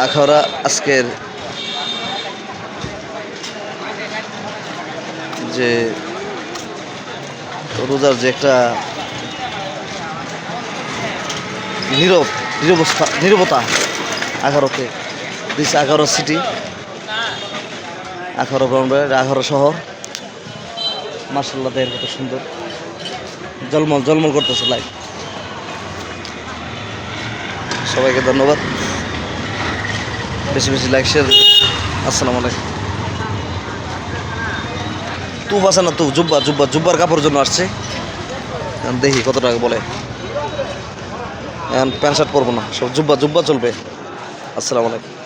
আখাউড়া আজকের যে রোজার যে একটা নীরবতা আখাউড়াতে দিচ্ছে। আখাউড়া সিটি, আখাউড়া ব্রাহ্মণবাড়িয়া, আখাউড়া শহর। মার্শাল্লাহ দেখেন কত সুন্দর, জলমল জলমল করতেছে লাইট। সবাইকে ধন্যবাদ, বেশি বেশি লাইক শেয়ার। আসসালামু আলাইকুম। তুপ আছে না? তুপ জুব্বার কাপড়ের জন্য আসছে। দেখি কত টাকা বলে। এখন প্যান্ট শার্ট পরবো না, সব জুব্বা চলবে। আসসালামু আলাইকুম।